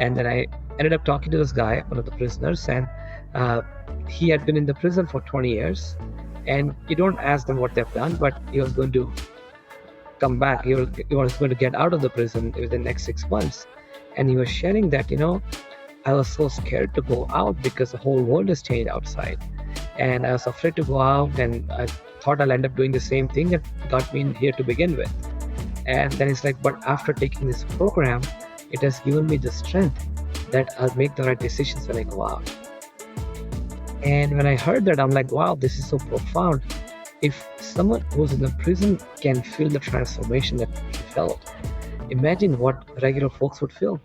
And then I ended up talking to this guy, one of the prisoners, and uh, he had been in the prison for 20 years. And you don't ask them what they've done, but he was going to come back. He was going to get out of the prison within the next 6 months. And he was sharing that, I was so scared to go out because the whole world has changed outside. And I was afraid to go out, and I thought I'll end up doing the same thing that got me in here to begin with. And then it's like, but after taking this program, it has given me the strength that I'll make the right decisions when I go out. And when I heard that, I'm like, wow, this is so profound. If someone who's in the prison can feel the transformation that he felt, imagine what regular folks would feel.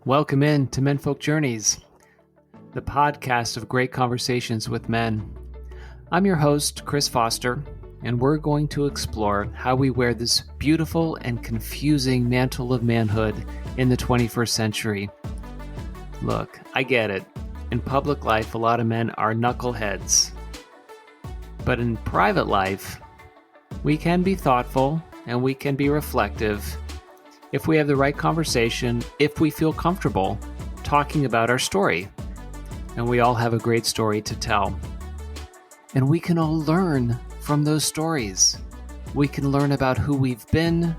Welcome in to Menfolk Journeys, the podcast of great conversations with men. I'm your host, Chris Foster, and we're going to explore how we wear this beautiful and confusing mantle of manhood in the 21st century. Look, I get it. In public life, a lot of men are knuckleheads. But in private life, we can be thoughtful and we can be reflective if we have the right conversation, if we feel comfortable talking about our story. And we all have a great story to tell. And we can all learn from those stories. We can learn about who we've been,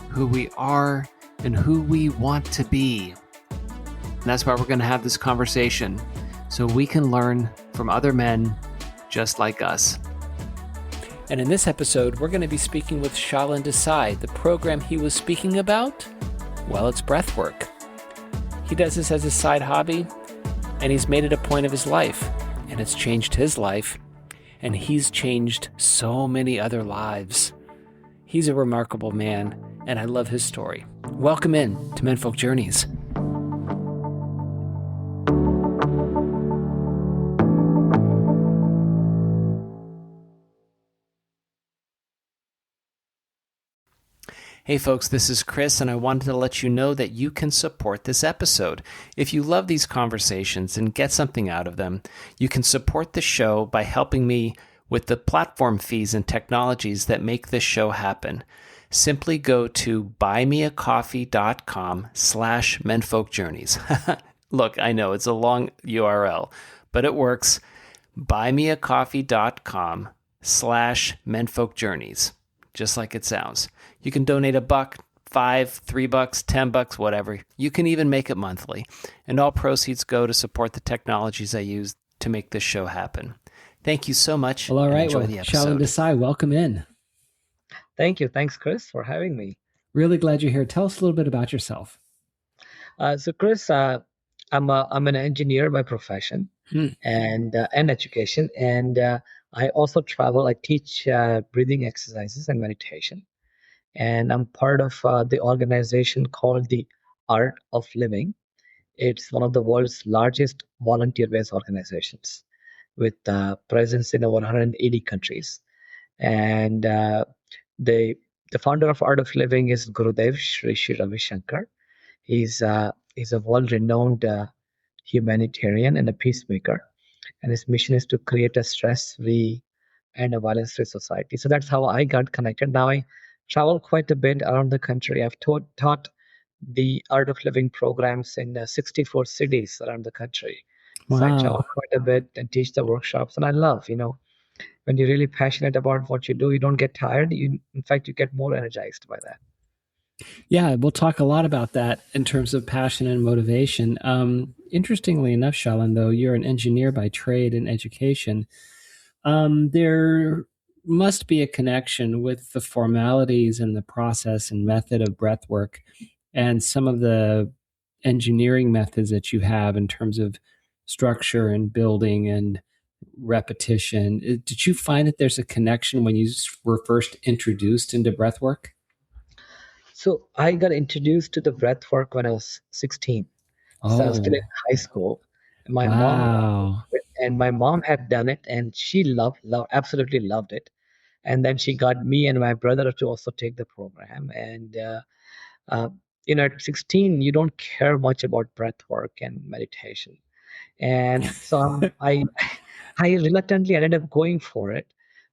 who we are, and who we want to be. And that's why we're going to have this conversation, so we can learn from other men just like us. And in this episode, we're going to be speaking with Shalin Desai. The program he was speaking about, well, it's breathwork. He does this as a side hobby, and he's made it a point of his life, and it's changed his life, and he's changed so many other lives. He's a remarkable man, and I love his story. Welcome in to Menfolk Journeys. Hey folks, this is Chris, and I wanted to let you know that you can support this episode. If you love these conversations and get something out of them, you can support the show by helping me with the platform fees and technologies that make this show happen. Simply go to buymeacoffee.com/menfolkjourneys. Look, I know it's a long URL, but it works. buymeacoffee.com/menfolkjourneys, just like it sounds. You can donate $1, $5, $3, $10, whatever. You can even make it monthly. And all proceeds go to support the technologies I use to make this show happen. Thank you so much. Well, all right. Enjoy the episode. Shalin Desai, welcome in. Thank you. Thanks, Chris, for having me. Really glad you're here. Tell us a little bit about yourself. So, Chris, I'm an engineer by profession and education, and I also travel. I teach breathing exercises and meditation, and I'm part of the organization called the Art of Living. It's one of the world's largest volunteer-based organizations with presence in over 180 countries. And the founder of Art of Living is Gurudev Sri Sri Ravi Shankar. He's a world-renowned humanitarian and a peacemaker, and his mission is to create a stress-free and a violence-free society. So that's how I got connected. Now I travel quite a bit around the country. I've taught the Art of Living programs in 64 cities around the country. Wow. So I travel quite a bit and teach the workshops, and I love, when you're really passionate about what you do, you don't get tired. In fact, you get more energized by that. Yeah, we'll talk a lot about that in terms of passion and motivation. Interestingly enough, Shalin, though, you're an engineer by trade and education. There must be a connection with the formalities and the process and method of breathwork and some of the engineering methods that you have in terms of structure and building and repetition. Did you find that there's a connection when you were first introduced into breathwork? So I got introduced to the breathwork when I was 16. So I was still in high school. And my mom had done it, and she absolutely loved it. And then she got me and my brother to also take the program. And at 16, you don't care much about breathwork and meditation. And so I reluctantly ended up going for it.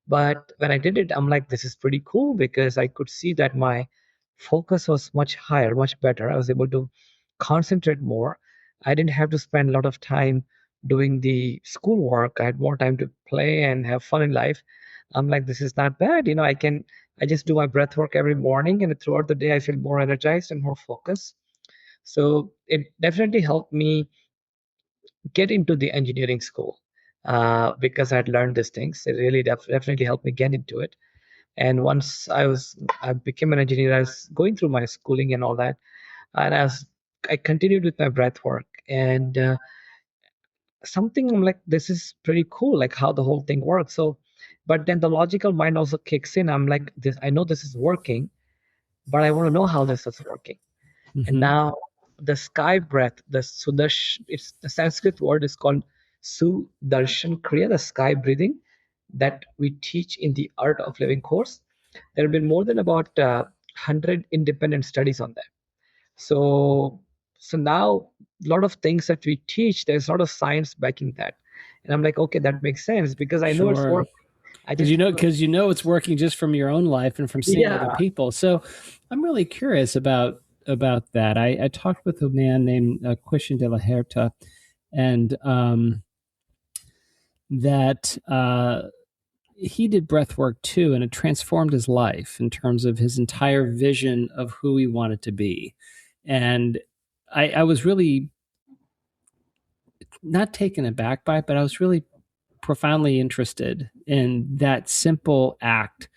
But when I did it, I'm like, this is pretty cool, because I could see that my focus was much higher, much better. I was able to concentrate more. I didn't have to spend a lot of time doing the schoolwork. I had more time to play and have fun in life. I'm like, this is not bad. I just do my breath work every morning, and throughout the day, I feel more energized and more focused. So it definitely helped me get into the engineering school because I'd learned these things. It really definitely helped me get into it. And once I became an engineer, I was going through my schooling and all that, and I continued with my breath work and something I'm like, this is pretty cool, like how the whole thing works. So, but then the logical mind also kicks in. I'm like, this, I know this is working, but I want to know how this is working. And Mm-hmm. now the sky breath, the Sudash, it's the Sanskrit word is called Sudarshan Kriya, the sky breathing that we teach in the Art of Living course. There have been more than about 100 independent studies on that. So, so now a lot of things that we teach, there's a lot of science backing that. And I'm like, okay, that makes sense because I know it's Sure. working. I just, Because it's working just from your own life and from seeing other yeah. people. So I'm really curious about that. I talked with a man named Christian de la Herta, and that he did breath work too, and it transformed his life in terms of his entire vision of who he wanted to be. And I was really not taken aback by it, but I was really profoundly interested in that simple act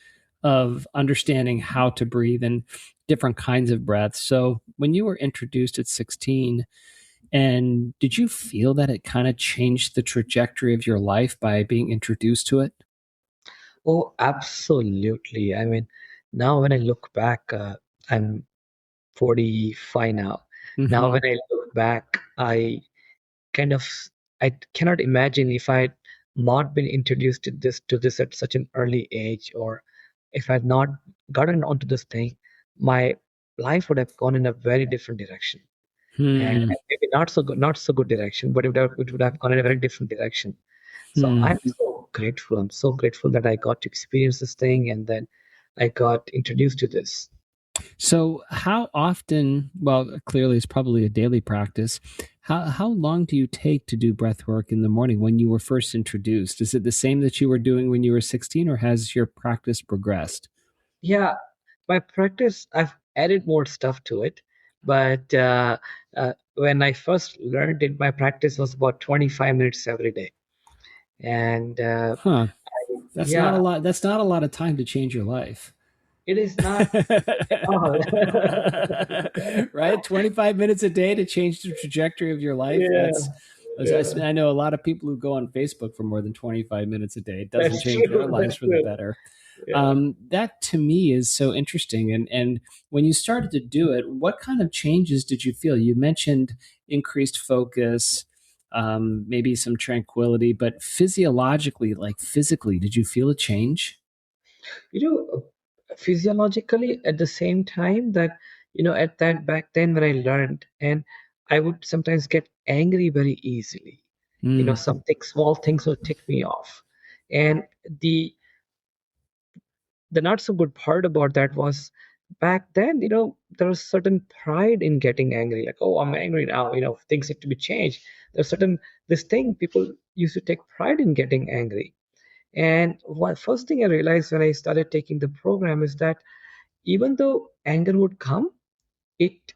of understanding how to breathe and different kinds of breaths. So when you were introduced at 16, and did you feel that it kind of changed the trajectory of your life by being introduced to it? Oh, absolutely. I mean, now when I look back, I'm 45 now. Now, Mm-hmm. when I look back, kind of, I cannot imagine if I had not been introduced to this at such an early age, or if I had not gotten onto this thing, my life would have gone in a very different direction, and Hmm. maybe not so good direction, but it would have gone in a very different direction. So Hmm. I'm so grateful. I'm so grateful that I got to experience this thing, and then I got introduced to this. So, how often? Well, clearly, it's probably a daily practice. How long do you take to do breath work in the morning when you were first introduced? Is it the same that you were doing when you were 16, or has your practice progressed? Yeah, my practice, I've added more stuff to it, but when I first learned it, my practice was about 25 minutes every day. And Huh. That's not a yeah, lot. That's not a lot of time to change your life. it is not at all. Right? 25 minutes a day to change the trajectory of your life. Yeah, yeah, I know a lot of people who go on Facebook for more than 25 minutes a day. It doesn't that's change their true. lives That's for the true. better. Yeah. That to me is so interesting. And when you started to do it, what kind of changes did you feel? You mentioned increased focus, maybe some tranquility, but physiologically, like physically, did you feel a change? Physiologically at the same time that, at that back then when I learned, and I would sometimes get angry very easily. Mm, Something small things would tick me off. And the the not so good part about that was back then, there was certain pride in getting angry, like, oh, I'm angry now, things need to be changed. There's certain this thing people used to take pride in getting angry. And one first thing I realized when I started taking the program is that even though anger would come, it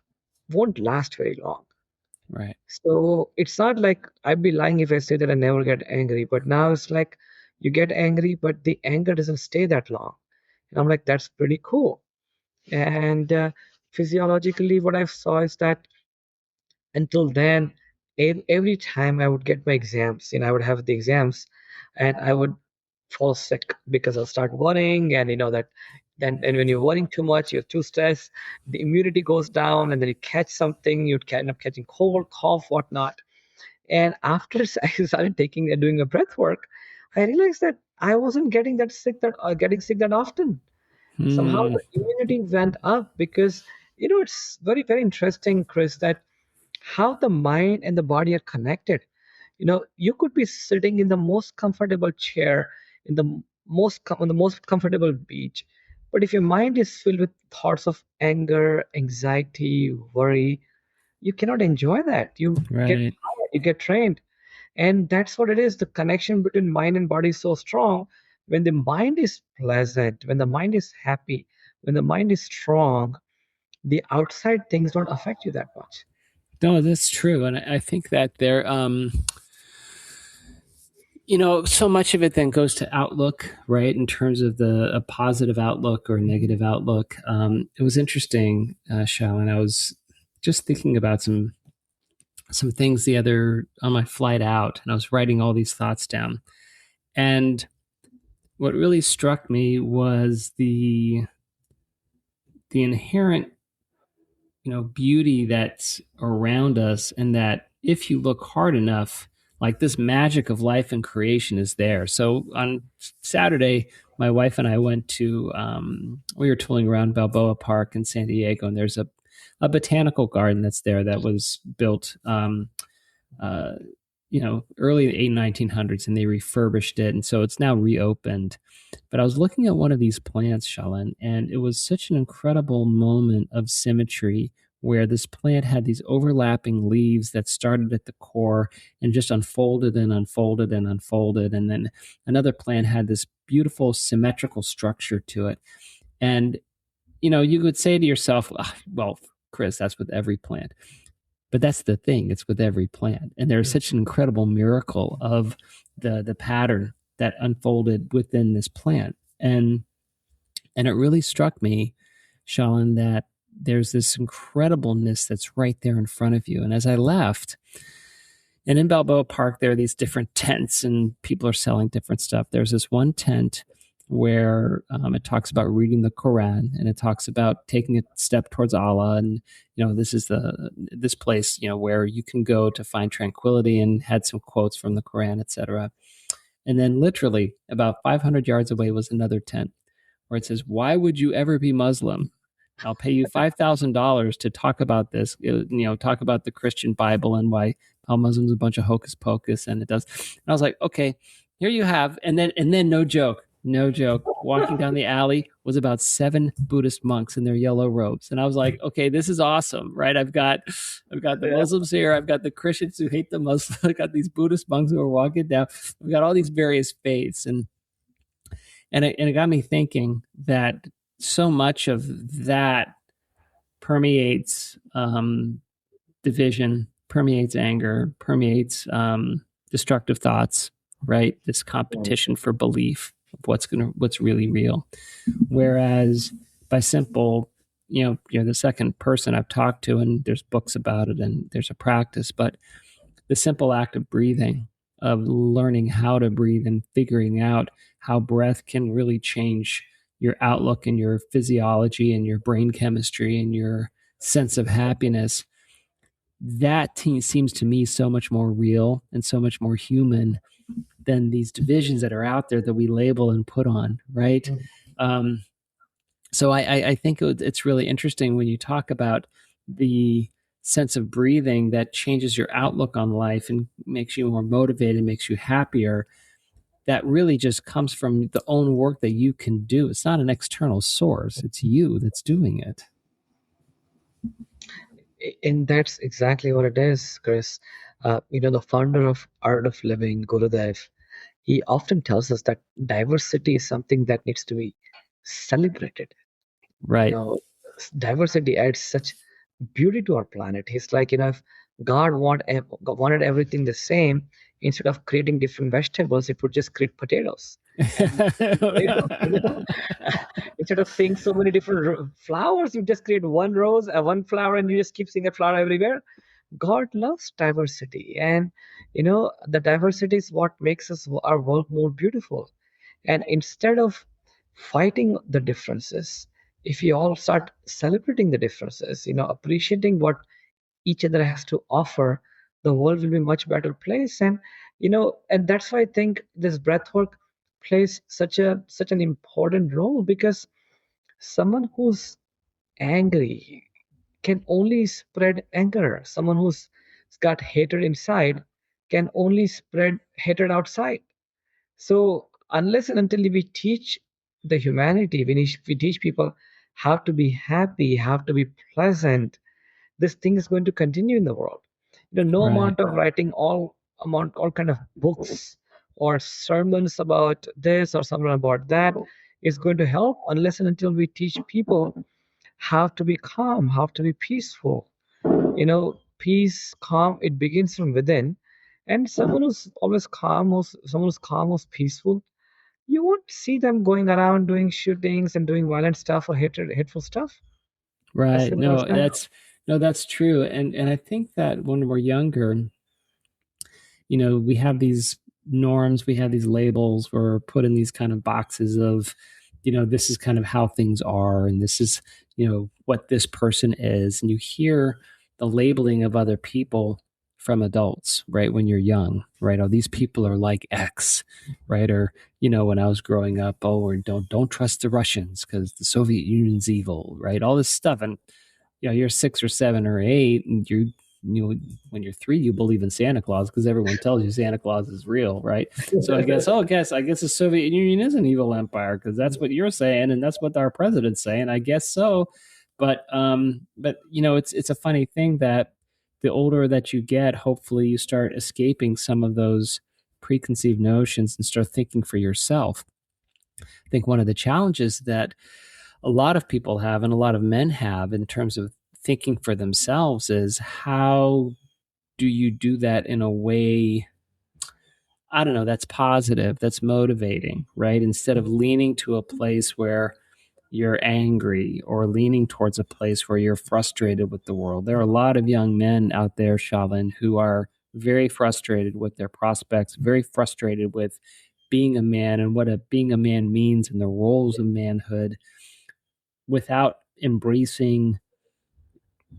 won't last very long. right. So it's not like I'd be lying if I say that I never get angry, but now it's like you get angry, but the anger doesn't stay that long. And I'm like, that's pretty cool. And physiologically, what I saw is that until then, every time I would get my exams, I would have the exams, and I would fall sick because I'll start worrying, and that then, and when you're worrying too much, you're too stressed, the immunity goes down, and then you catch something, you'd end up catching cold, cough, whatnot. And after I started taking and doing a breath work, I realized that I wasn't getting sick that often. Somehow Hmm. the immunity went up because it's very, very interesting, Chris, that how the mind and the body are connected. You could be sitting in the most comfortable chair in the on the most comfortable beach, but if your mind is filled with thoughts of anger, anxiety, worry, you cannot enjoy that. You get Right. tired, you get trained. And that's what it is. The connection between mind and body is so strong. When the mind is pleasant, when the mind is happy, when the mind is strong, the outside things don't affect you that much. No, that's true. And I think that there, so much of it then goes to outlook, right? In terms of a positive outlook or negative outlook. It was interesting, Shalin. I was just thinking about some things the other on my flight out, and I was writing all these thoughts down. And what really struck me was the inherent, beauty that's around us, and that if you look hard enough, like this magic of life and creation is there. So on Saturday, my wife and I went to, we were tooling around Balboa Park in San Diego, and there's a botanical garden that's there that was built, uh, early 1900s, and they refurbished it. And so it's now reopened. But I was looking at one of these plants, Shalin, and it was such an incredible moment of symmetry where this plant had these overlapping leaves that started at the core and just unfolded and unfolded and unfolded. And then another plant had this beautiful symmetrical structure to it. And, you could say to yourself, well, Chris, that's with every plant. But that's the thing, it's with every plant. And there's such an incredible miracle of the pattern that unfolded within this plant. And it really struck me, Shalin, that there's this incredibleness that's right there in front of you. And as I left, and in Balboa Park, there are these different tents and people are selling different stuff. There's this one tent where it talks about reading the Quran, and it talks about taking a step towards Allah. And, this is this place, where you can go to find tranquility, and had some quotes from the Quran, etc. And then literally about 500 yards away was another tent where it says, "Why would you ever be Muslim? I'll pay you $5,000 to talk about this, talk about the Christian Bible and how Muslims a bunch of hocus pocus." And it does. And I was like, okay, here you have. And then no joke, walking down the alley was about 7 Buddhist monks in their yellow robes. And I was like, okay, this is awesome, right? I've got the Muslims here. I've got the Christians who hate the Muslims. I've got these Buddhist monks who are walking down. We've got all these various faiths. And it got me thinking that so much of that permeates division, permeates anger, permeates destructive thoughts, right? This competition for belief of what's really real. Whereas by simple, you're the second person I've talked to, and there's books about it and there's a practice, but the simple act of breathing, of learning how to breathe and figuring out how breath can really change your outlook and your physiology and your brain chemistry and your sense of happiness, that seems to me so much more real and so much more human than these divisions that are out there that we label and put on, right? So I think it's really interesting when you talk about the sense of breathing that changes your outlook on life and makes you more motivated, makes you happier. That really just comes from the own work that you can do. It's not an external source. It's you that's doing it. And that's exactly what it is, Chris. The founder of Art of Living, Gurudev, he often tells us that diversity is something that needs to be celebrated. Right. Diversity adds such beauty to our planet. He's like, if God wanted everything the same, instead of creating different vegetables, it would just create potatoes. Instead of seeing so many different flowers, you just create one rose, one flower, and you just keep seeing that flower everywhere. God loves diversity, and the diversity is what makes our world more beautiful. And instead of fighting the differences, if we all start celebrating the differences, appreciating what each other has to offer, the world will be a much better place. And and that's why I think this breathwork plays such an important role, because someone who's angry can only spread anger. Someone who's got hatred inside can only spread hatred outside. So unless and until we teach the humanity, we teach people how to be happy, how to be pleasant, this thing is going to continue in the world. No Right. amount of writing all kind of books or sermons about this or something about that is going to help unless and until we teach people how to be calm, how to be peaceful. Peace, calm, it begins from within. And someone who's always calm, who's peaceful, you won't see them going around doing shootings and doing violent stuff or hateful stuff. As Right. simple as No, that. that's true. And I think that when we're younger, we have these norms, we have these labels, we're put in these kind of boxes of, this is kind of how things are, and this is, what this person is. And you hear the labeling of other people from adults, right? When you're young, right? Oh, these people are like X, right? Or, when I was growing up, oh, or don't trust the Russians because the Soviet Union's evil, right? All this stuff. And you're 6 or 7 or 8, and when you're 3, you believe in Santa Claus because everyone tells you Santa Claus is real, right? So I guess the Soviet Union is an evil empire because that's what you're saying, and that's what our president's saying. I guess so, but it's a funny thing that the older that you get, hopefully you start escaping some of those preconceived notions and start thinking for yourself. I think one of the challenges that a lot of people have and a lot of men have in terms of thinking for themselves is how do you do that in a way, I don't know, that's positive, that's motivating, right? Instead of leaning to a place where you're angry or leaning towards a place where you're frustrated with the world. There are a lot of young men out there, Shalin, who are very frustrated with their prospects, very frustrated with being a man and what being a man means and the roles of manhood, without embracing,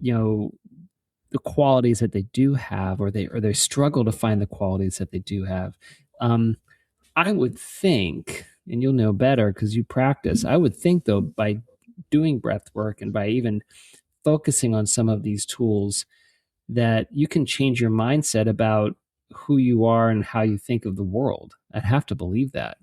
the qualities that they do have, or they struggle to find the qualities that they do have. I would think, and you'll know better because you practice, I would think though, by doing breath work and by even focusing on some of these tools, that you can change your mindset about who you are and how you think of the world. I'd have to believe that.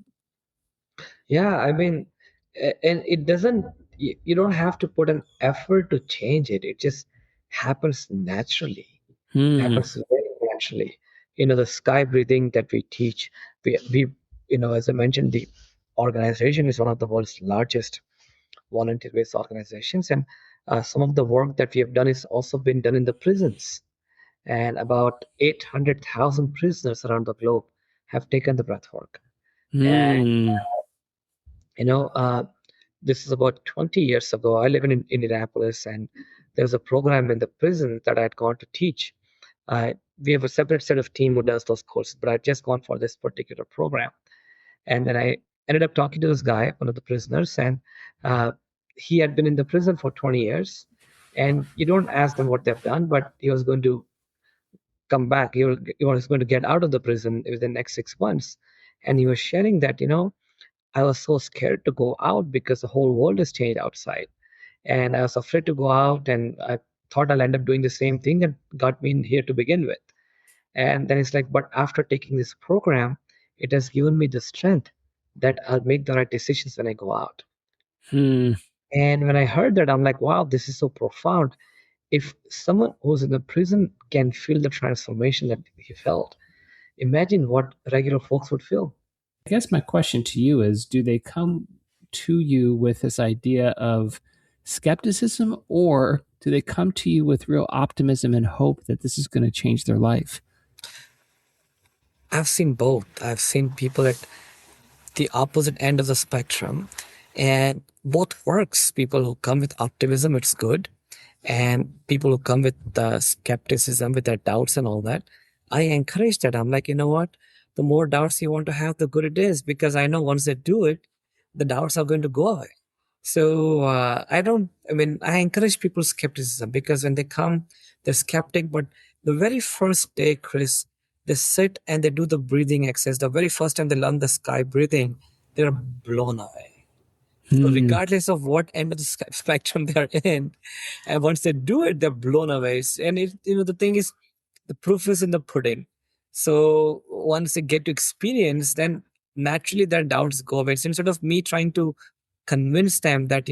Yeah, I mean, and it doesn't, you don't have to put an effort to change it. It just happens naturally. It Hmm. happens very naturally. The sky breathing that we teach, as I mentioned, the organization is one of the world's largest volunteer-based organizations, and some of the work that we have done is also been done in the prisons. And about 800,000 prisoners around the globe have taken the breath work. And Hmm. this is about 20 years ago. I live in Indianapolis, and there was a program in the prison that I had gone to teach. We have a separate set of team who does those courses, but I'd just gone for this particular program. And then I ended up talking to this guy, one of the prisoners, and he had been in the prison for 20 years. And you don't ask them what they've done, but he was going to come back. He was going to get out of the prison within the next 6 months. And he was sharing that, I was so scared to go out because the whole world has changed outside. And I was afraid to go out, and I thought I'll end up doing the same thing that got me in here to begin with. And then it's like, but after taking this program, it has given me the strength that I'll make the right decisions when I go out. Hmm. And when I heard that, I'm like, wow, this is so profound. If someone who's in the prison can feel the transformation that he felt, imagine what regular folks would feel. I guess my question to you is, do they come to you with this idea of skepticism, or do they come to you with real optimism and hope that this is going to change their life? I've seen both. I've seen people at the opposite end of the spectrum, and both works. People who come with optimism, it's good, and people who come with skepticism, with their doubts and all that, I encourage that. I'm like, you know what, the more doubts you want to have, the good it is, because I know once they do it, the doubts are going to go away. So I encourage people's skepticism, because when they come, they're skeptic, but the very first day, Chris, they sit and they do the breathing exercise. The very first time they learn the sky breathing, they're blown away. So Hmm. regardless of what end of the spectrum they're in, and once they do it, they're blown away. And the thing is, the proof is in the pudding. So once they get to experience, then naturally their doubts go away. So instead of me trying to convince them that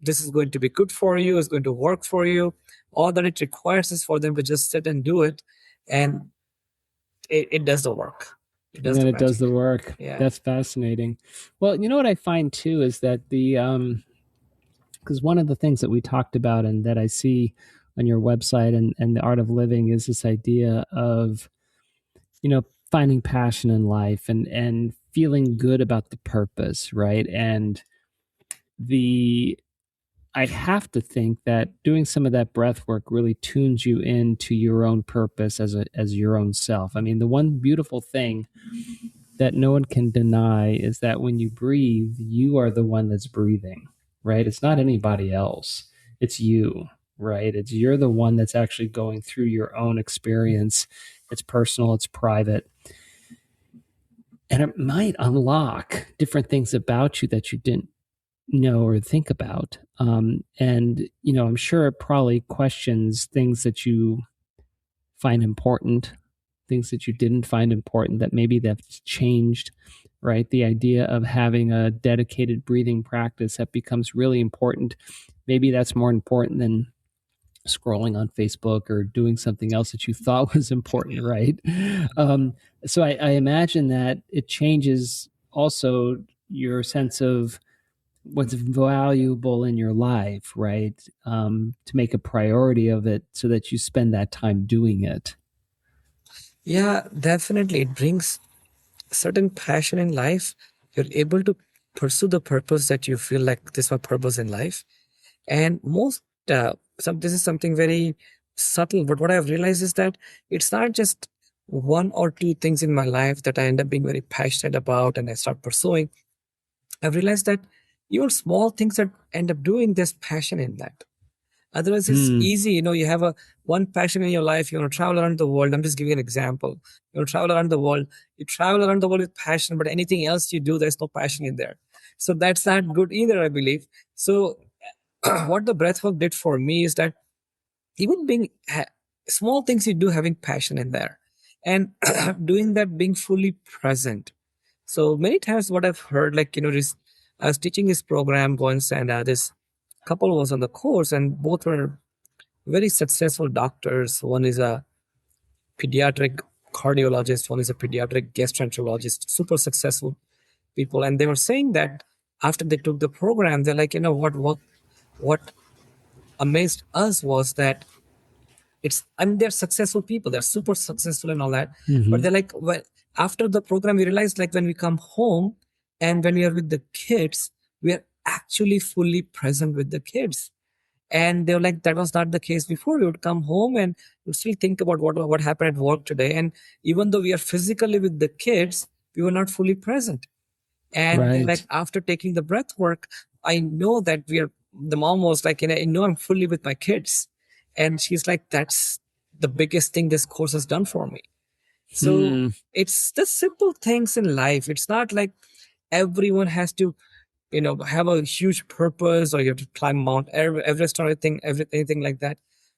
this is going to be good for you, it's going to work for you, all that it requires is for them to just sit and do it, and it does the work. It And does then the it does magic. the work. Yeah. That's fascinating. Well, you know what I find too is that because one of the things that we talked about and that I see on your website and the art of living is this idea of, finding passion in life and feeling good about the purpose, right? And the I have to think that doing some of that breath work really tunes you into your own purpose as your own self. I mean, the one beautiful thing that no one can deny is that when you breathe, you are the one that's breathing, right? It's not anybody else. It's you, right? You're the one that's actually going through your own experience. It's personal, it's private. And it might unlock different things about you that you didn't know or think about. And, I'm sure it probably questions things that you find important, things that you didn't find important that maybe that's changed, right? The idea of having a dedicated breathing practice that becomes really important. Maybe that's more important than scrolling on Facebook or doing something else that you thought was important, right? So I imagine that it changes also your sense of what's valuable in your life, right? To make a priority of it so that you spend that time doing it. Yeah, definitely. It brings certain passion in life. You're able to pursue the purpose that you feel like this is my purpose in life. And this is something very subtle, but what I've realized is that it's not just one or two things in my life that I end up being very passionate about and I start pursuing. I've realized that even small things that end up doing, there's passion in that. Otherwise, it's Mm, easy. You have a one passion in your life. You want to travel around the world. I'm just giving an example. You want to travel around the world. You travel around the world with passion, but anything else you do, there's no passion in there. So that's not good either, I believe. So what the breathwork did for me is that even small things you do having passion in there and doing that being fully present. So many times what I've heard, like, I was teaching this program once, and this couple was on the course, and both were very successful doctors. One is a pediatric cardiologist, one is a pediatric gastroenterologist, super successful people. And they were saying that after they took the program, they're like, what amazed us was that they're successful people, they're super successful and all that. But mm-hmm. they're like, well, after the program, we realized, like, when we come home and when we are with the kids, we are actually fully present with the kids. And they were like, that was not the case before. We would come home and we'd still think about what happened at work today. And even though we are physically with the kids, we were not fully present. And they're like, Right. after taking the breath work, I know that the mom was like, I know I'm fully with my kids. And she's like, that's the biggest thing this course has done for me. So Hmm. it's the simple things in life. It's not like everyone has to, have a huge purpose, or you have to climb Mount Everest or anything like that.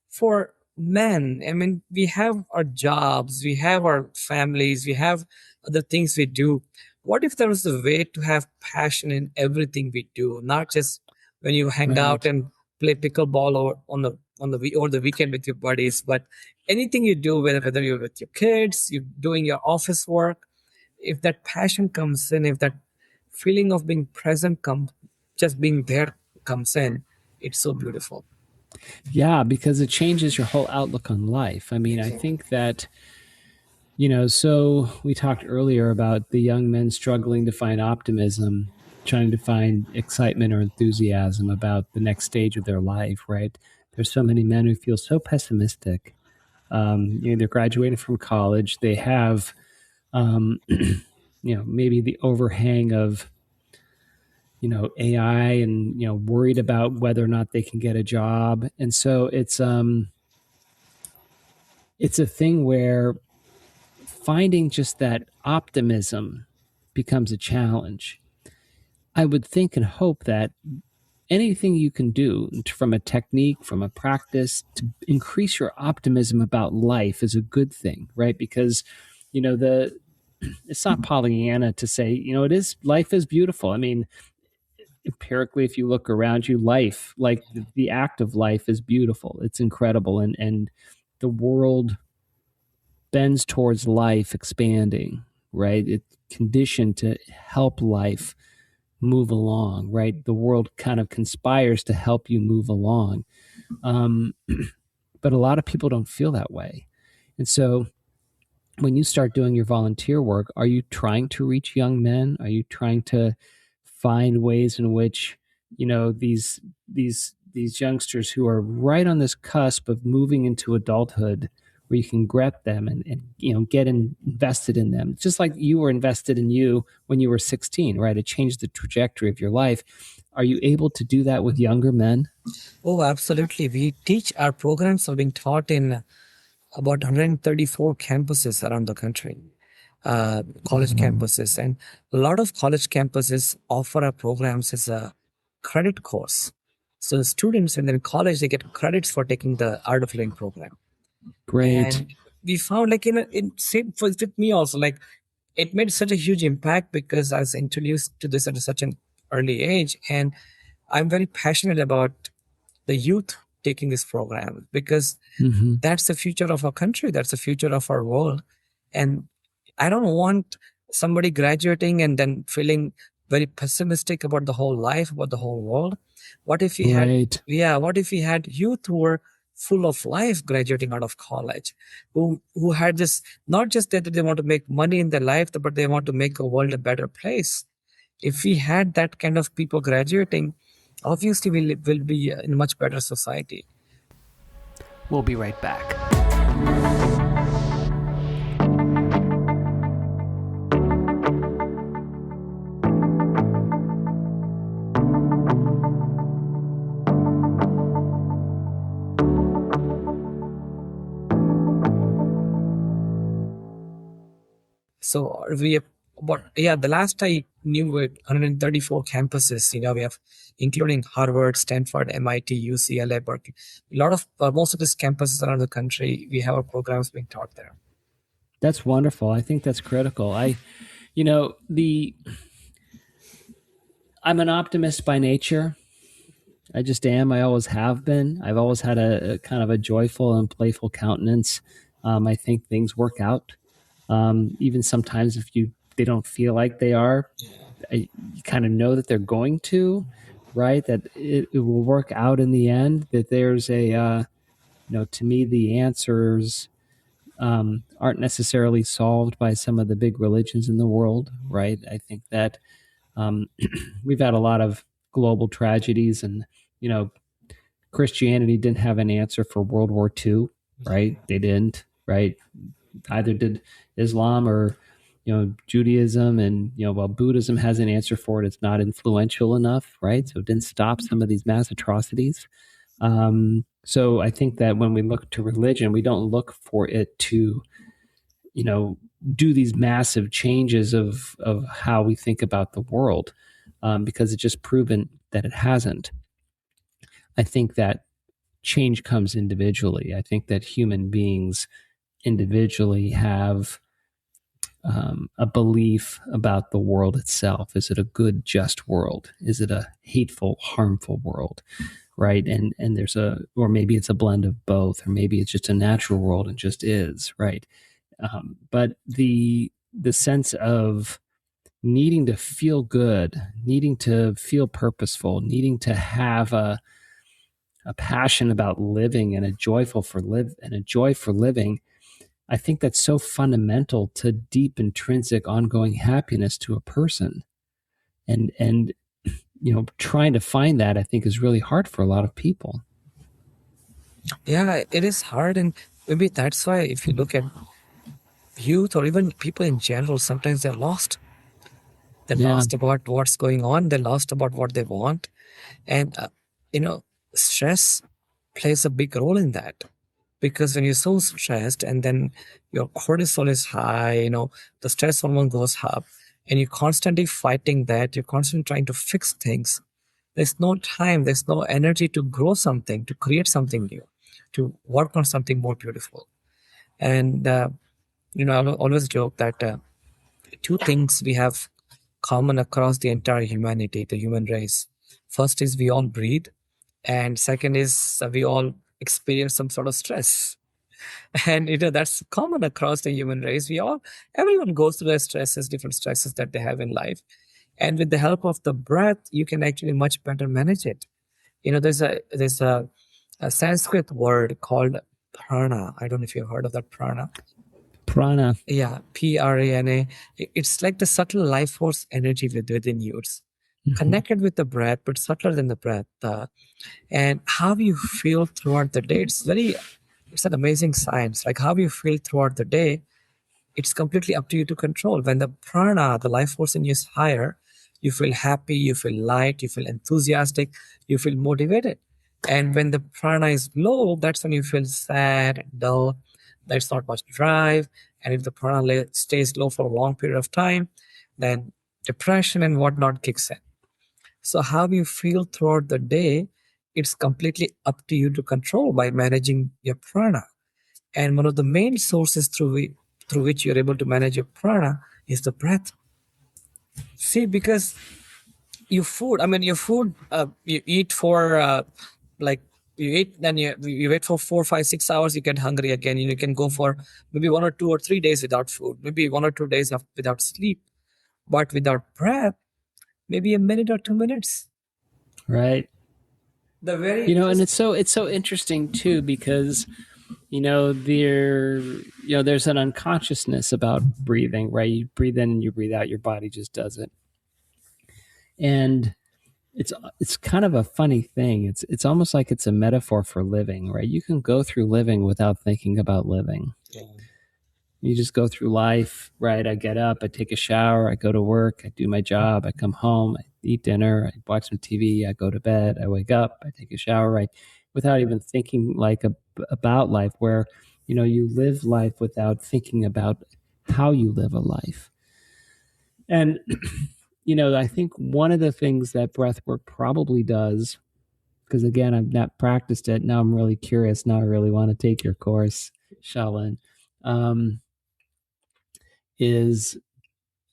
For men, I mean, we have our jobs, we have our families, we have other things we do. What if there was a way to have passion in everything we do, not just when you hang out Right. and play pickleball or over the weekend with your buddies, but anything you do, whether you're with your kids, you're doing your office work, if that passion comes in, if that feeling of being present just being there comes in, it's so beautiful. Yeah, because it changes your whole outlook on life. I mean, I think that, so we talked earlier about the young men struggling to find optimism, trying to find excitement or enthusiasm about the next stage of their life, right? There's so many men who feel so pessimistic. They're graduating from college. They have, maybe the overhang of, AI and, worried about whether or not they can get a job. And so it's a thing where finding just that optimism becomes a challenge. I would think and hope that anything you can do from a technique, from a practice to increase your optimism about life is a good thing, right? Because, the it's not Pollyanna to say, it is life is beautiful. I mean, empirically, if you look around you, life, like the act of life, is beautiful. It's incredible, and the world bends towards life expanding, right? It's conditioned to help life move along, right? The world kind of conspires to help you move along. Um, but a lot of people don't feel that way. And so when you start doing your volunteer work, are you trying to reach young men? Are you trying to find ways in which, these youngsters who are right on this cusp of moving into adulthood, where you can grab them and get invested in them, just like you were invested in you when you were 16, right? It changed the trajectory of your life. Are you able to do that with younger men? Oh, absolutely. We teach, our programs are being taught in about 134 campuses around the country, college campuses. And a lot of college campuses offer our programs as a credit course. So the students, when they're in college, they get credits for taking the Art of Living program. Great. And we found, like, in same with me also, like, it made such a huge impact because I was introduced to this at such an early age. And I'm very passionate about the youth taking this program because that's the future of our country. That's the future of our world. And I don't want somebody graduating and then feeling very pessimistic about the whole life, about the whole world. What if we Right. what if we had youth who were full of life graduating out of college, who had this, not just that they want to make money in their life, but they want to make the world a better place. If we had that kind of people graduating, obviously we'll be in a much better society. We'll be right back. So the last I knew, 134 campuses. We have, including Harvard, Stanford, MIT, UCLA, Berkeley. Most of these campuses around the country, we have our programs being taught there. That's wonderful. I think that's critical. I'm an optimist by nature. I just am. I always have been. I've always had a kind of a joyful and playful countenance. I think things work out. Even sometimes if they don't feel like they are, you kind of know that they're going to, right? That it will work out in the end. That there's to me, the answers aren't necessarily solved by some of the big religions in the world, right? I think that we've had a lot of global tragedies, and Christianity didn't have an answer for World War II, right? They didn't, right? Either did Islam or Judaism, and while Buddhism has an answer for it, it's not influential enough, right? So it didn't stop some of these mass atrocities. So I think that when we look to religion, we don't look for it to do these massive changes of how we think about the world, because it's just proven that it hasn't. I think that change comes individually. I think that human beings individually have a belief about the world itself. Is it a good, just world? Is it a hateful, harmful world? Right. And or maybe it's a blend of both, or maybe it's just a natural world and just is, right. But the sense of needing to feel good, needing to feel purposeful, needing to have a passion about living and a joy for living, I think that's so fundamental to deep intrinsic ongoing happiness to a person. And trying to find that, I think, is really hard for a lot of people. Yeah, it is hard, and maybe that's why if you look at youth or even people in general, sometimes they're lost. They're lost about what's going on. They're lost about what they want. And, stress plays a big role in that. Because when you're so stressed and then your cortisol is high, the stress hormone goes up, and you're constantly fighting that, you're constantly trying to fix things. There's no time, there's no energy to grow something, to create something new, to work on something more beautiful. And, I always joke that two things we have common across the entire humanity, the human race. First is we all breathe, and second is we all experience some sort of stress. And that's common across the human race. Everyone goes through their stresses, different stresses that they have in life. And with the help of the breath, you can actually much better manage it. There's a Sanskrit word called prana. I don't know if you've heard of that prana. Prana. Yeah, prana. It's like the subtle life force energy within you. It's connected with the breath, but subtler than the breath. And how you feel throughout the day, it's an amazing science. Like how you feel throughout the day, it's completely up to you to control. When the prana, the life force in you is higher, you feel happy, you feel light, you feel enthusiastic, you feel motivated. And when the prana is low, that's when you feel sad, dull, there's not much drive. And if the prana stays low for a long period of time, then depression and whatnot kicks in. So how you feel throughout the day, it's completely up to you to control by managing your prana. And one of the main sources through which you're able to manage your prana is the breath. See, because your food, you eat for you eat, then you wait for 4, 5, 6 hours, you get hungry again. You can go for maybe 1 or 2 or 3 days without food, maybe 1 or 2 days without sleep. But without breath, maybe a minute or 2 minutes. Right. And it's so interesting too, because there's an unconsciousness about breathing, right? You breathe in and you breathe out, your body just does it. And it's kind of a funny thing. It's almost like it's a metaphor for living, right? You can go through living without thinking about living. Yeah. You just go through life, right? I get up, I take a shower, I go to work, I do my job, I come home, I eat dinner, I watch some TV, I go to bed, I wake up, I take a shower, right? Without even thinking about life, where you live life without thinking about how you live a life. And I think one of the things that breath work probably does, because again, I've not practiced it, now I'm really curious, now I really want to take your course, Shalin, is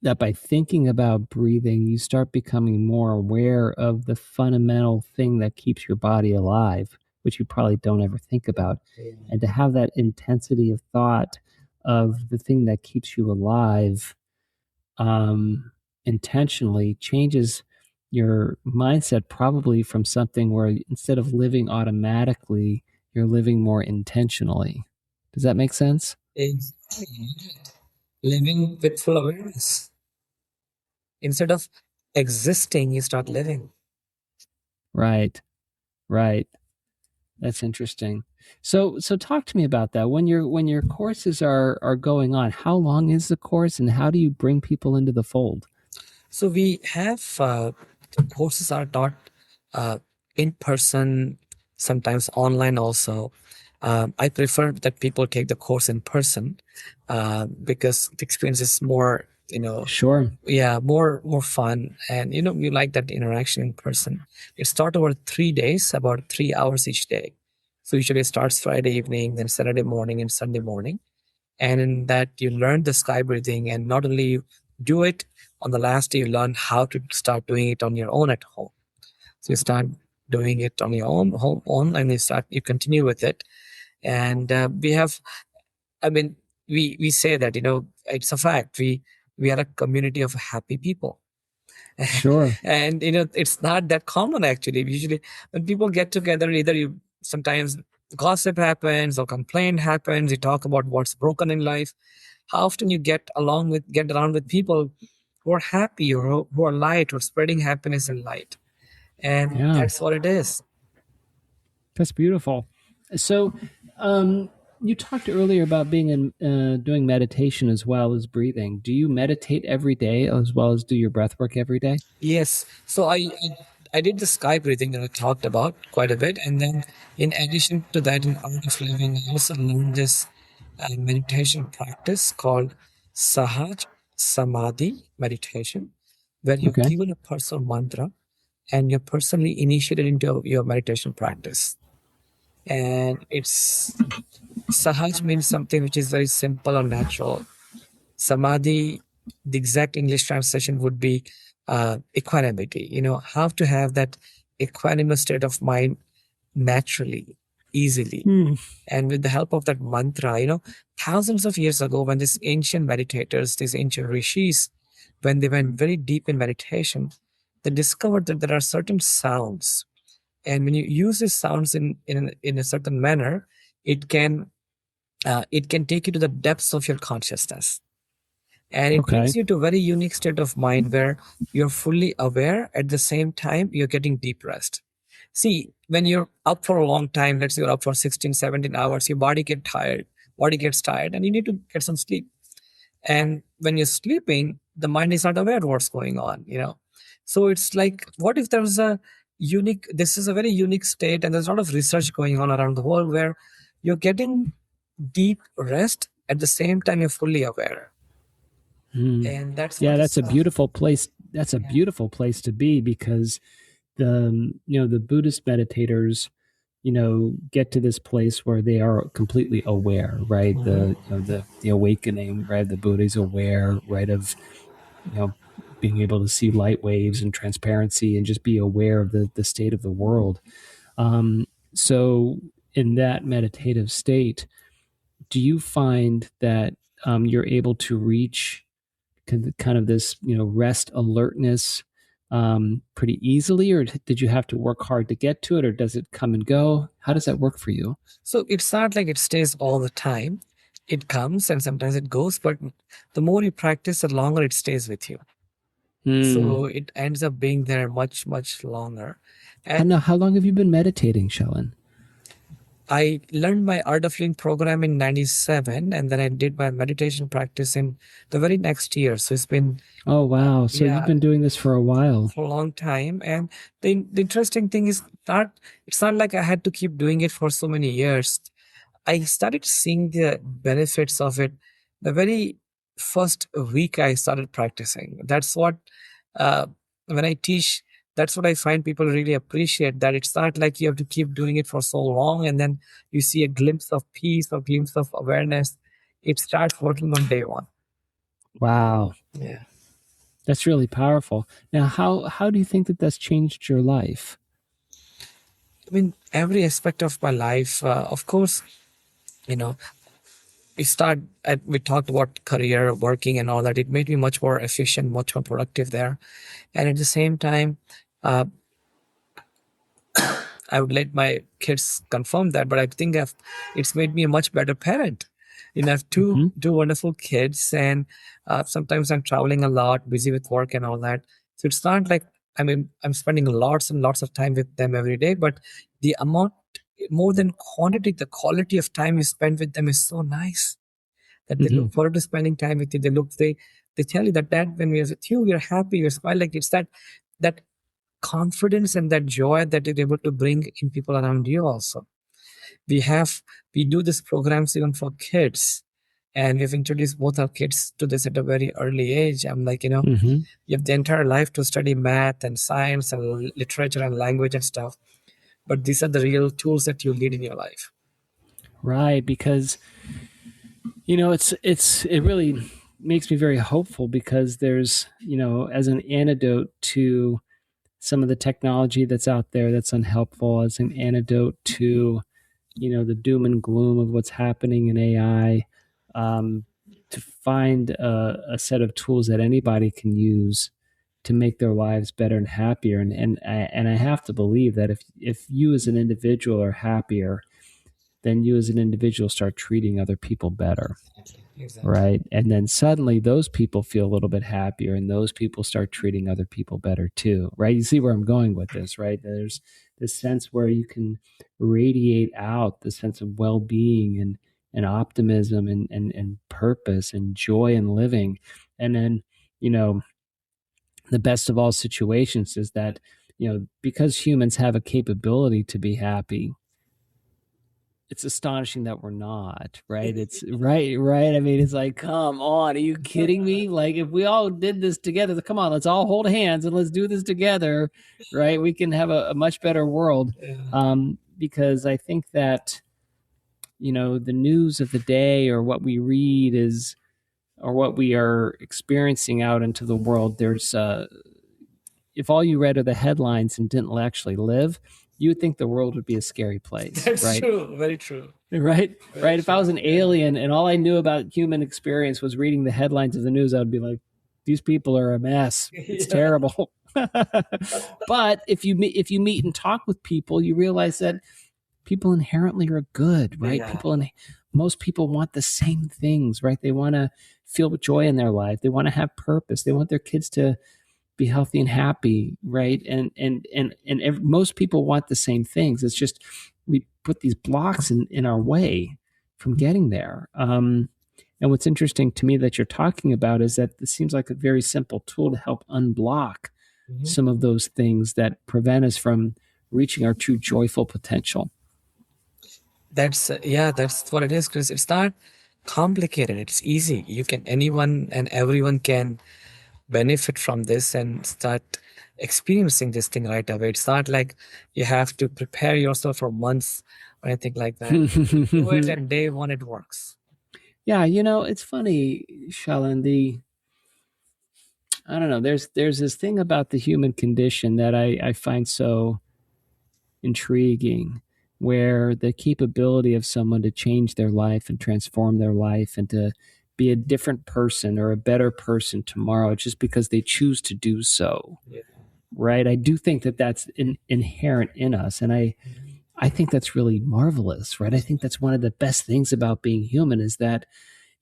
that by thinking about breathing, you start becoming more aware of the fundamental thing that keeps your body alive, which you probably don't ever think about. And to have that intensity of thought of the thing that keeps you alive intentionally changes your mindset, probably from something where instead of living automatically, you're living more intentionally. Does that make sense? Exactly. Living with full awareness. Instead of existing, you start living. Right. That's interesting. So talk to me about that. When your courses are going on, how long is the course, and how do you bring people into the fold? So we have courses are taught in person, sometimes online also. I prefer that people take the course in person because the experience is more, Sure. Yeah, more fun, and you like that interaction in person. It's taught over 3 days, about 3 hours each day. So usually it starts Friday evening, then Saturday morning, and Sunday morning. And in that you learn the sky breathing, and not only you do it, on the last day you learn how to start doing it on your own at home. So you start doing it on your own, and you continue with it. And we say that it's a fact, we are a community of happy people. Sure. And it's not that common actually. Usually when people get together, sometimes gossip happens or complaint happens, you talk about what's broken in life. How often you get around with people who are happy, or who are light, or spreading happiness and light. And that's what it is. That's beautiful. So you talked earlier about being doing meditation as well as breathing. Do you meditate every day as well as do your breath work every day? Yes. So I did the sky breathing that I talked about quite a bit. And then in addition to that, in Art of Living, I also learned this meditation practice called Sahaj Samadhi meditation, where you're given a personal mantra and you're personally initiated into your meditation practice. And Sahaj means something which is very simple or natural. Samadhi the exact English translation would be equanimity. How to have that equanimous state of mind naturally, easily. And with the help of that mantra, thousands of years ago, when these ancient meditators, these ancient rishis, when they went very deep in meditation, they discovered that there are certain sounds. And when you use these sounds in a certain manner, it can take you to the depths of your consciousness. And it Okay. brings you to a very unique state of mind where you're fully aware, at the same time you're getting deep rest. See, when you're up for a long time, let's say you're up for 16, 17 hours, your body gets tired, and you need to get some sleep. And when you're sleeping, the mind is not aware of what's going on. So it's like, what if there's this is a very unique state, and there's a lot of research going on around the world where you're getting deep rest at the same time you're fully aware. And that's a beautiful place. That's a beautiful place to be, because the Buddhist meditators, get to this place where they are completely aware, right? The awakening, right? The Buddha is aware, right, of being able to see light waves and transparency and just be aware of the state of the world. So in that meditative state, do you find that you're able to reach kind of this rest alertness pretty easily, or did you have to work hard to get to it, or does it come and go? How does that work for you? So it's not like it stays all the time. It comes and sometimes it goes, but the more you practice, the longer it stays with you. So it ends up being there much, much longer. And how long have you been meditating, Shalin? I learned my Art of Living program in 97, and then I did my meditation practice in the very next year. So it's been... Oh, wow. So you've been doing this for a while. For a long time. And the interesting thing is it's not like I had to keep doing it for so many years. I started seeing the benefits of it the very first week I started practicing. That's what, when I teach, that's what I find people really appreciate, that it's not like you have to keep doing it for so long and then you see a glimpse of peace or glimpse of awareness. It starts working on day one. Wow. Yeah. That's really powerful. Now, how do you think that that's changed your life? I mean, every aspect of my life, of course, we talked about career, working and all that. It made me much more efficient, much more productive there. And at the same time, I would let my kids confirm that, but I think it's made me a much better parent. I have two wonderful kids, and sometimes I'm traveling a lot, busy with work and all that. So it's not like, I'm spending lots and lots of time with them every day, but the amount, more than quantity, the quality of time you spend with them is so nice that they look forward to spending time with you. They tell you that, Dad, when we're with you, we're happy, we're smiling. Like, it's that confidence and that joy that you're able to bring in people around you also. We do these programs even for kids, and we've introduced both our kids to this at a very early age. I'm like, you have the entire life to study math and science and literature and language and stuff, but these are the real tools that you need in your life. Right, because it really makes me very hopeful, because there's, as an antidote to some of the technology that's out there that's unhelpful, as an antidote to the doom and gloom of what's happening in AI, to find a set of tools that anybody can use to make their lives better and happier. And I have to believe that if you as an individual are happier, then you as an individual start treating other people better. Exactly. Right. And then suddenly those people feel a little bit happier, and those people start treating other people better too. Right. You see where I'm going with this, right? There's this sense where you can radiate out the sense of well-being and optimism and purpose and joy in living. And then, the best of all situations is that, because humans have a capability to be happy, it's astonishing that we're not, right? It's right. I mean, it's like, come on, are you kidding me? Like, if we all did this together, come on, let's all hold hands and let's do this together, right? We can have a much better world. Because I think that, the news of the day or what we read is or what we are experiencing out into the world, there's if all you read are the headlines and didn't actually live, you would think the world would be a scary place. That's right? true. Very true. Right? Very right. If I true. was an alien and all I knew about human experience was reading the headlines of the news, I would be like, these people are a mess. It's terrible. But if you meet and talk with people, you realize that people inherently are good, right? Yeah. Most people want the same things, right? They want to feel joy in their life. They want to have purpose. They want their kids to be healthy and happy, right? And most people want the same things. It's just we put these blocks in our way from getting there. And what's interesting to me that you're talking about is that this seems like a very simple tool to help unblock some of those things that prevent us from reaching our true joyful potential. That's that's what it is, Chris. It's not complicated. It's easy. Anyone and everyone can benefit from this and start experiencing this thing right away. It's not like you have to prepare yourself for months or anything like that. Do it and day one it works. Yeah, it's funny, Shalin. I don't know. There's this thing about the human condition that I find so intriguing, where the capability of someone to change their life and transform their life and to be a different person or a better person tomorrow just because they choose to do so. Yeah. Right? I do think that that's inherent in us, and I think that's really marvelous, right? I think that's one of the best things about being human is that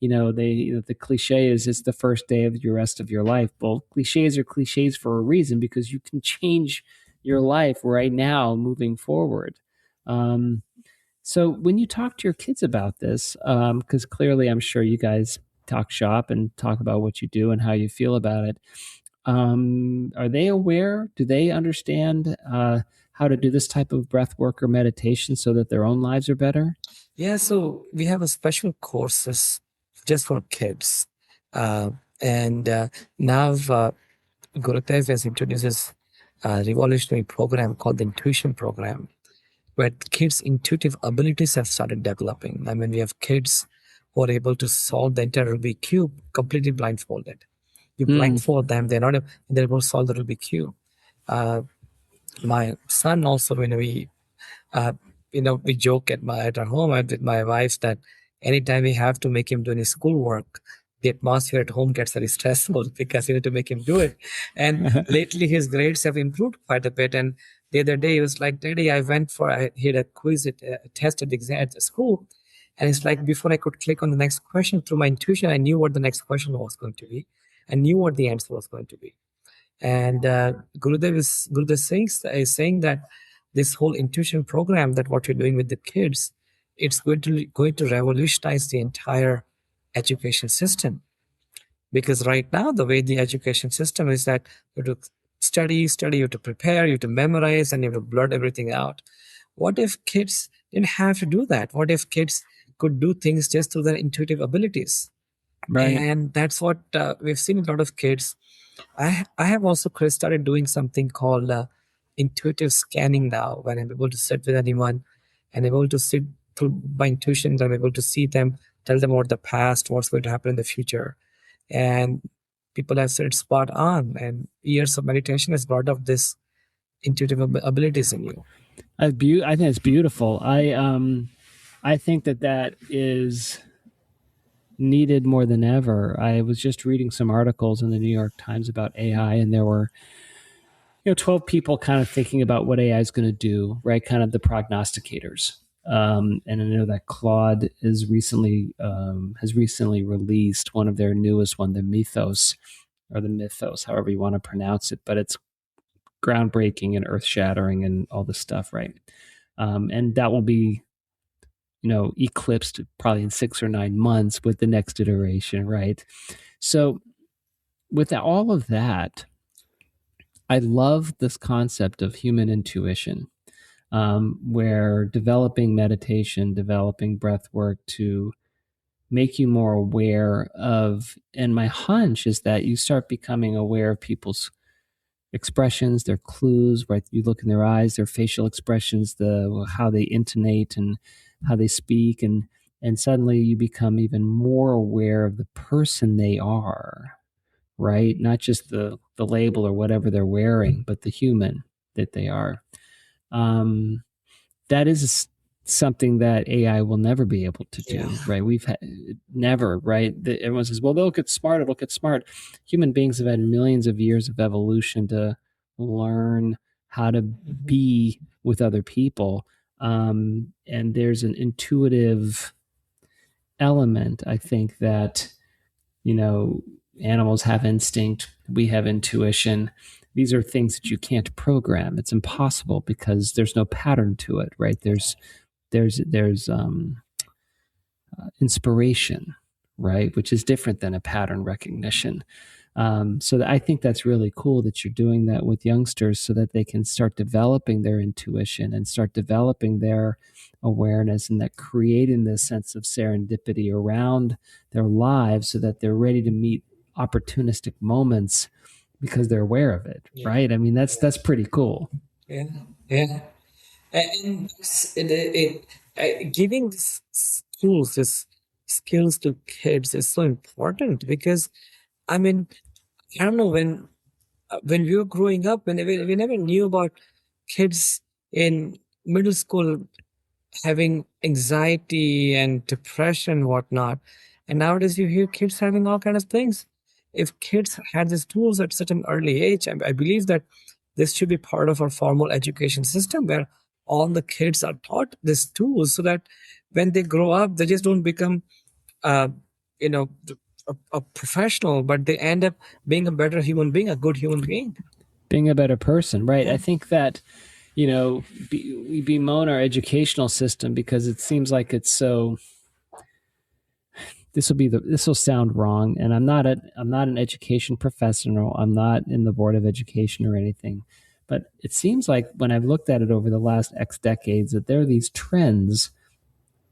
the cliche is it's the first day of the rest of your life. Well, cliches are cliches for a reason because you can change your life right now moving forward. So when you talk to your kids about this, because clearly I'm sure you guys talk shop and talk about what you do and how you feel about it, are they aware? Do they understand how to do this type of breath work or meditation so that their own lives are better? Yeah, so we have a special courses just for kids. And now Gurudev has introduced this revolutionary program called the Intuition Program, where kids' intuitive abilities have started developing. I mean, we have kids who are able to solve the entire Rubik's Cube completely blindfolded. You blindfold them, they're able to solve the Rubik's Cube. My son also, we joke at our home with my wife that anytime we have to make him do any schoolwork, the atmosphere at home gets very stressful because we need to make him do it. And lately his grades have improved quite a bit. And the other day he was like, Daddy, he had a quiz, a test at the exam at the school. And it's like, before I could click on the next question, through my intuition, I knew what the next question was going to be. I knew what the answer was going to be. And Gurudev is saying that this whole intuition program, that what you're doing with the kids, it's going to revolutionize the entire education system. Because right now, the way the education system is that you have to study, you have to prepare, you have to memorize, and you have to blurt everything out. What if kids didn't have to do that? What if kids could do things just through their intuitive abilities? Right. And that's what we've seen a lot of kids. I have also, Chris, started doing something called intuitive scanning now, when I'm able to sit with anyone and able to sit through my intuitions. I'm able to see them, tell them about the past, what's going to happen in the future. And people have said spot on, and years of meditation has brought up this intuitive abilities in you. I think it's beautiful. I think that is needed more than ever. I was just reading some articles in the New York Times about AI, and there were 12 people kind of thinking about what AI is going to do, right? Kind of the prognosticators. And I know that Claude has recently released one of their newest one, the Mythos, however you want to pronounce it, but it's groundbreaking and earth shattering and all this stuff, right? And that will be, eclipsed probably in 6 or 9 months with the next iteration, right? So with all of that, I love this concept of human intuition, where developing meditation, developing breath work to make you more aware of, and my hunch is that you start becoming aware of people's expressions, their clues, right? You look in their eyes, their facial expressions, how they intonate and how they speak, and and suddenly you become even more aware of the person they are, right? Not just the label or whatever they're wearing, but the human that they are. That is something that AI will never be able to do, right? We've never, right? Everyone says, well, they'll get smart, it'll get smart. Human beings have had millions of years of evolution to learn how to be with other people. And there's an intuitive element, I think, that, animals have instinct, we have intuition. These are things that you can't program. It's impossible because there's no pattern to it, right? There's inspiration, right, which is different than a pattern recognition. So I think that's really cool that you're doing that with youngsters so that they can start developing their intuition and start developing their awareness, and that creating this sense of serendipity around their lives so that they're ready to meet opportunistic moments because they're aware of it, right? I mean, that's pretty cool. Yeah. And giving these tools, these skills to kids is so important because, I mean, I don't know, when we were growing up, we never knew about kids in middle school having anxiety and depression and whatnot. And nowadays you hear kids having all kinds of things. If kids had these tools at such an early age, I believe that this should be part of our formal education system where all the kids are taught these tools so that when they grow up, they just don't become, uh, you know, a professional, but they end up being a better human being, a good human being. Being a better person, right? I think that, we bemoan our educational system because it seems like it's so. This will sound wrong, and I'm not an education professional. I'm not in the board of education or anything, but it seems like when I've looked at it over the last X decades that there are these trends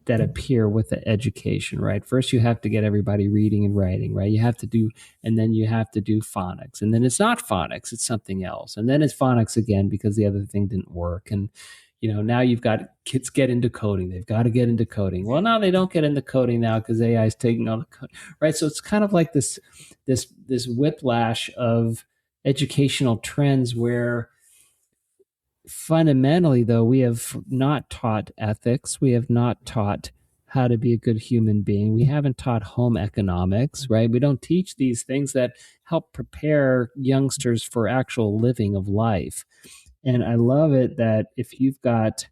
that appear with the education, right? First, you have to get everybody reading and writing, right? And then you have to do phonics, and then it's not phonics, it's something else, and then it's phonics again because the other thing didn't work, and now you've got kids get into coding. They've got to get into coding. Well, now they don't get into coding now because AI is taking all the code, right? So it's kind of like this whiplash of educational trends where fundamentally, though, we have not taught ethics. We have not taught how to be a good human being. We haven't taught home economics, right? We don't teach these things that help prepare youngsters for actual living of life. And I love it that if you've got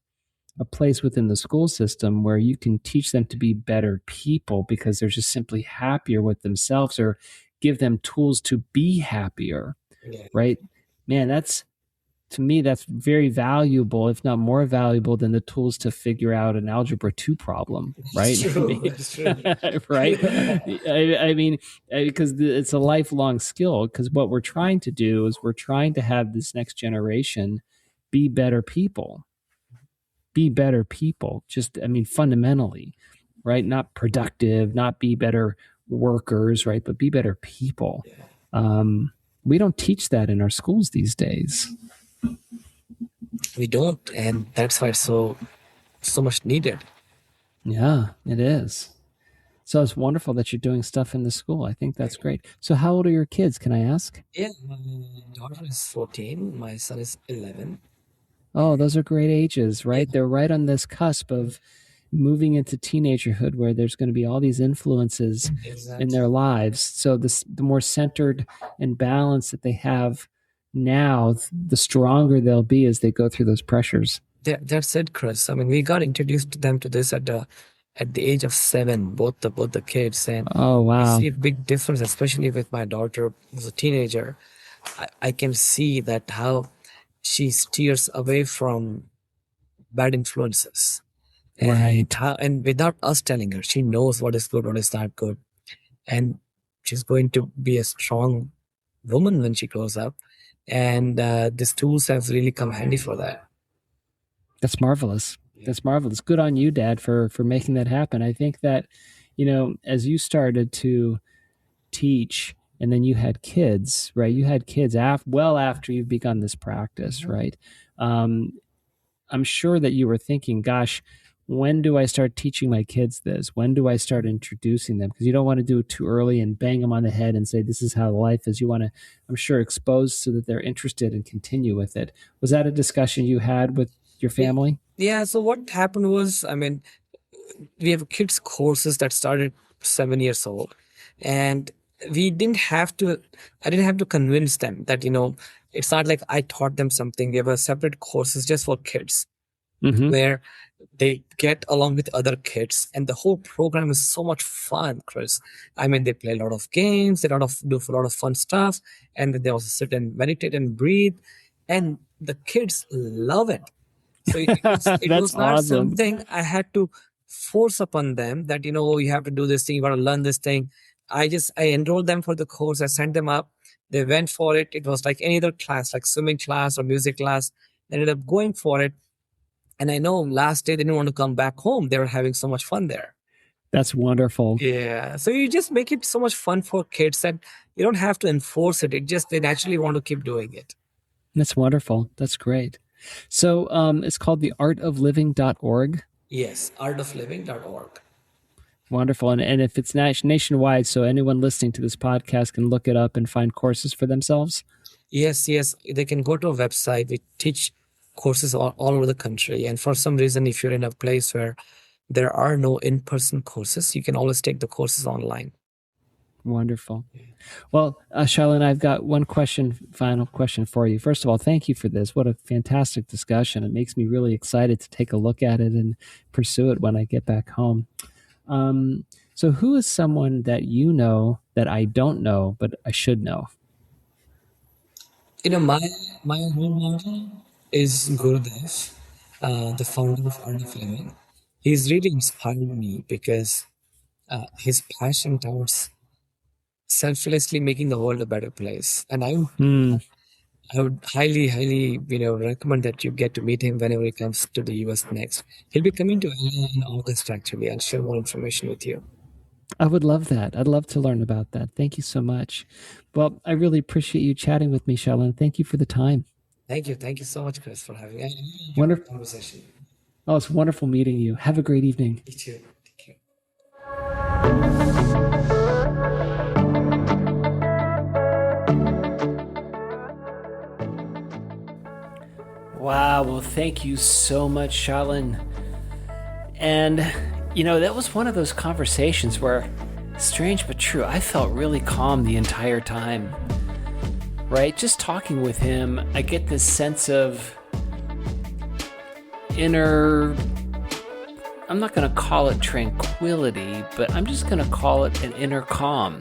a place within the school system where you can teach them to be better people because they're just simply happier with themselves, or give them tools to be happier, right? Man, to me, that's very valuable, if not more valuable than the tools to figure out an algebra 2 problem, right? It's true. Right? I mean, because it's a lifelong skill, because what we're trying to do is we're trying to have this next generation be better people. Just, fundamentally, right? Not productive, not be better workers, right? But be better people. We don't teach that in our schools these days. We don't, and that's why it's so much needed. Yeah, it is. So it's wonderful that you're doing stuff in the school. I think that's great. So how old are your kids? Can I ask? Yeah, my daughter is 14. My son is 11. Oh, those are great ages, right? They're right on this cusp of moving into teenagerhood where there's going to be all these influences in their lives. So the more centered and balanced that they have now, the stronger they'll be as they go through those pressures. That's it, Chris. We got introduced to them to this at the age of 7, both the kids, and oh wow, I see a big difference, especially with my daughter who's a teenager. I can see that how she steers away from bad influences, right? And without us telling her, she knows what is good, what is not good, and she's going to be a strong woman when she grows up. And these tools have really come handy for that. That's marvelous. That's marvelous. Good on you, Dad, for making that happen. I think that, as you started to teach and then you had kids, right? You had kids well after you've begun this practice, right? I'm sure that you were thinking, gosh, when do I start teaching my kids this? When do I start introducing them? Because you don't want to do it too early and bang them on the head and say, this is how life is. You want to, I'm sure, expose so that they're interested and continue with it. Was that a discussion you had with your family? Yeah. So what happened was, we have kids courses that started 7 years old, and we didn't have to, I didn't have to convince them that, it's not like I taught them something. We have a separate courses just for kids where they get along with other kids, and the whole program is so much fun, Chris. They play a lot of games, they do a lot of fun stuff, and then they also sit and meditate and breathe, and the kids love it. So it was not awesome. something I had to force upon them that, you have to do this thing, you got to learn this thing. I enrolled them for the course. I sent them up. They went for it. It was like any other class, like swimming class or music class. They ended up going for it. And I know last day they didn't want to come back home. They were having so much fun there. That's wonderful. Yeah. So you just make it so much fun for kids that you don't have to enforce it. They naturally want to keep doing it. That's wonderful. That's great. So it's called theartofliving.org. Yes, artofliving.org. Wonderful. And if it's nationwide, so anyone listening to this podcast can look it up and find courses for themselves? Yes. They can go to a website. We teach courses all over the country. And for some reason, if you're in a place where there are no in-person courses, you can always take the courses online. Wonderful. Well, Shalin, I've got one final question for you. First of all, thank you for this. What a fantastic discussion. It makes me really excited to take a look at it and pursue it when I get back home. So who is someone that you know that I don't know, but I should know? My role model is Gurudev, the founder of Art of Living. He's really inspired me because his passion towards selflessly making the world a better place. And I would highly, highly, recommend that you get to meet him whenever he comes to the US next. He'll be coming to LA in August, actually. I'll share more information with you. I would love that. I'd love to learn about that. Thank you so much. Well, I really appreciate you chatting with me, Shalin. Thank you for the time. Thank you. Thank you so much, Chris, for having me. Wonderful conversation. Oh, it's wonderful meeting you. Have a great evening. You too. Thank you. Wow. Well, thank you so much, Shalin. And, that was one of those conversations where, strange but true, I felt really calm the entire time. Right? Just talking with him, I get this sense of inner, I'm not going to call it tranquility, but I'm just going to call it an inner calm.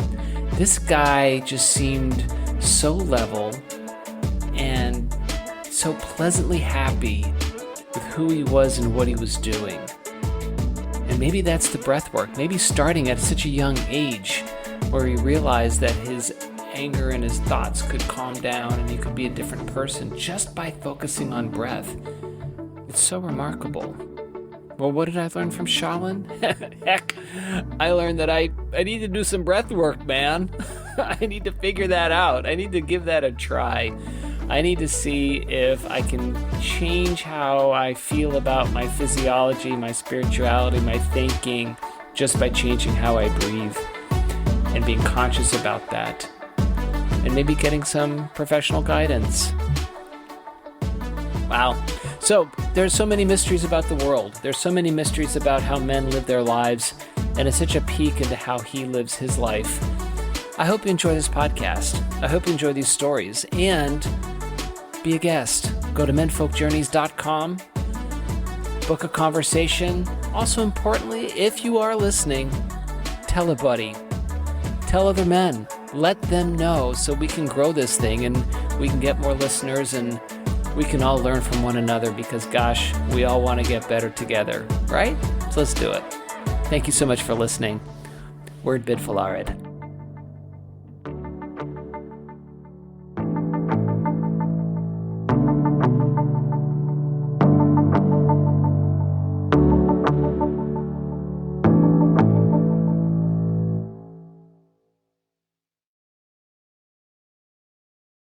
This guy just seemed so level and so pleasantly happy with who he was and what he was doing. And maybe that's the breath work. Maybe starting at such a young age where he realized that his anger and his thoughts could calm down and he could be a different person just by focusing on breath. It's so remarkable. Well, what did I learn from Shalin? Heck, I learned that I need to do some breath work, man. I need to figure that out. I need to give that a try. I need to see if I can change how I feel about my physiology, my spirituality, my thinking, just by changing how I breathe and being conscious about that. And maybe getting some professional guidance. Wow. So there's so many mysteries about the world. There's so many mysteries about how men live their lives, and it's such a peek into how he lives his life. I hope you enjoy this podcast. I hope you enjoy these stories, and be a guest. Go to menfolkjourneys.com, book a conversation. Also importantly, if you are listening, tell a buddy. Tell other men. Let them know so we can grow this thing and we can get more listeners and we can all learn from one another because, gosh, we all want to get better together, right? So let's do it. Thank you so much for listening. Word bid Falarid.